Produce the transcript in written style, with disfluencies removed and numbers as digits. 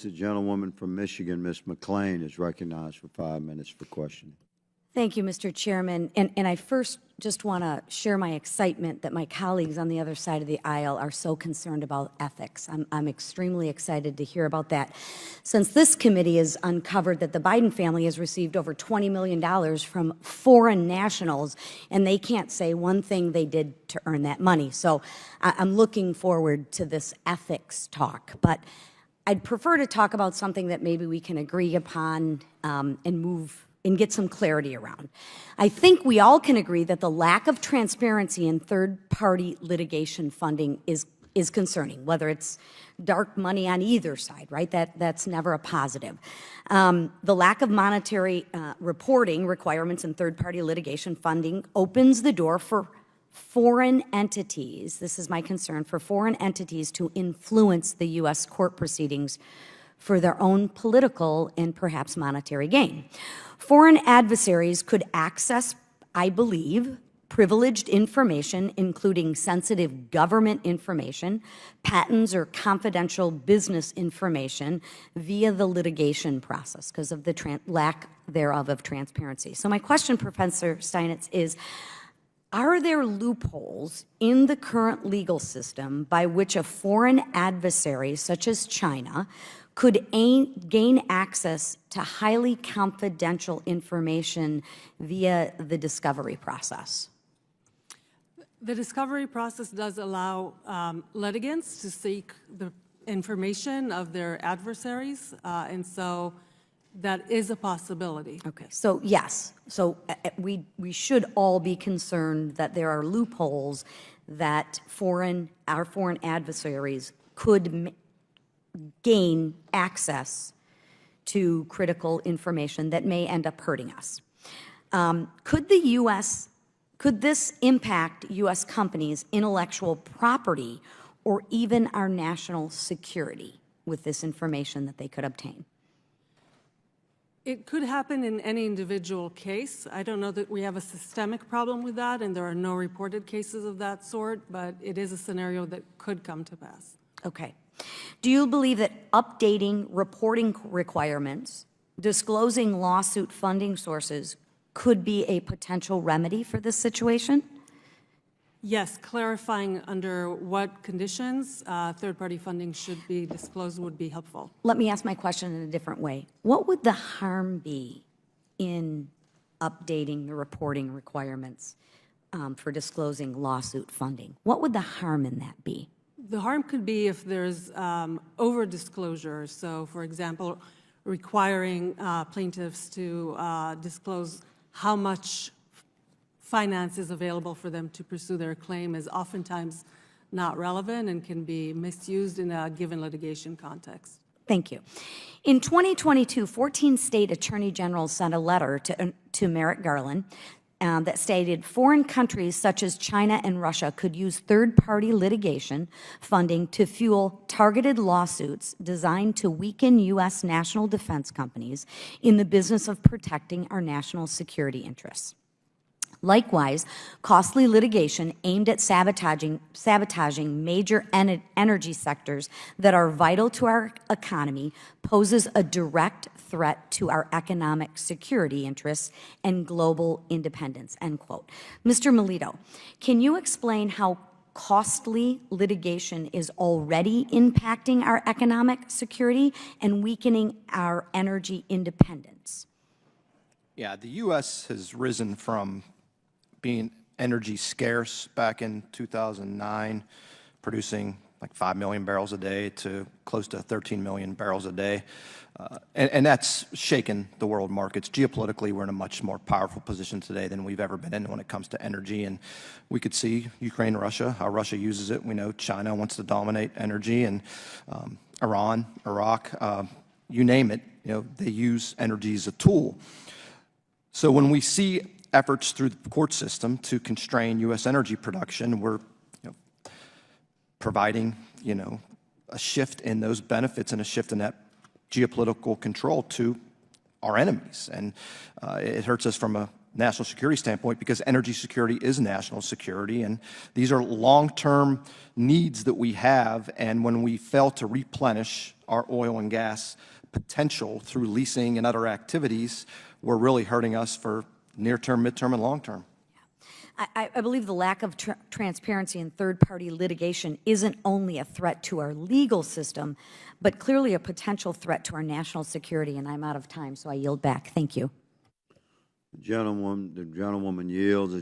The gentlewoman from Michigan, Ms. McClain, is recognized for 5 minutes for questioning. Thank you, Mr. Chairman. And I first just want to share my excitement that my colleagues on the other side of the aisle are so concerned about ethics. I'm extremely excited to hear about that. Since this committee has uncovered that the Biden family has received over $20 million from foreign nationals, and they can't say one thing they did to earn that money. So I'm looking forward to this ethics talk. But I'd prefer to talk about something that maybe we can agree upon and move and get some clarity around. I think we all can agree that the lack of transparency in third-party litigation funding is concerning, whether it's dark money on either side, right? That's never a positive. The lack of monetary reporting requirements in third-party litigation funding opens the door for foreign entities, this is my concern, for foreign entities to influence the U.S. court proceedings for their own political and perhaps monetary gain. Foreign adversaries could access, I believe, privileged information, including sensitive government information, patents, or confidential business information via the litigation process because of the lack thereof of transparency. So my question, Professor Steinitz, is, are there loopholes in the current legal system by which a foreign adversary, such as China, could gain access to highly confidential information via the discovery process? The discovery process does allow litigants to seek the information of their adversaries, and so that is a possibility. Okay, so yes, so we should all be concerned that there are loopholes that our foreign adversaries could gain access to critical information that may end up hurting us. Could this impact U.S. companies' intellectual property or even our national security with this information that they could obtain? It could happen in any individual case. I don't know that we have a systemic problem with that, and there are no reported cases of that sort, but it is a scenario that could come to pass. Okay. Do you believe that updating reporting requirements, disclosing lawsuit funding sources could be a potential remedy for this situation? Yes, clarifying under what conditions third-party funding should be disclosed would be helpful. Let me ask my question in a different way. What would the harm be in updating the reporting requirements for disclosing lawsuit funding? What would the harm in that be? The harm could be if there's over-disclosure. So, for example, requiring plaintiffs to disclose how much finance is available for them to pursue their claim is oftentimes not relevant and can be misused in a given litigation context. Thank you. In 2022, 14 state attorney generals sent a letter to Merrick Garland that stated foreign countries such as China and Russia could use third-party litigation funding to fuel targeted lawsuits designed to weaken U.S. national defense companies in the business of protecting our national security interests. Likewise, costly litigation aimed at sabotaging major energy sectors that are vital to our economy poses a direct threat to our economic security interests and global independence, end quote. Mr. Melito, can you explain how costly litigation is already impacting our economic security and weakening our energy independence? Yeah, the U.S. has risen from being energy scarce back in 2009, producing like 5 million barrels a day to close to 13 million barrels a day. And that's shaken the world markets. Geopolitically, we're in a much more powerful position today than we've ever been in when it comes to energy. And we could see Ukraine, Russia, how Russia uses it. We know China wants to dominate energy, and Iran, Iraq, you name it, they use energy as a tool. So when we see efforts through the court system to constrain U.S. energy production, we're providing, a shift in those benefits and a shift in that geopolitical control to our enemies. And it hurts us from a national security standpoint because energy security is national security, and these are long-term needs that we have, and when we fail to replenish our oil and gas potential through leasing and other activities were really hurting us for near-term, midterm, and long-term. I believe the lack of transparency in third-party litigation isn't only a threat to our legal system, but clearly a potential threat to our national security. And I'm out of time, so I yield back. Thank you. The gentlewoman yields.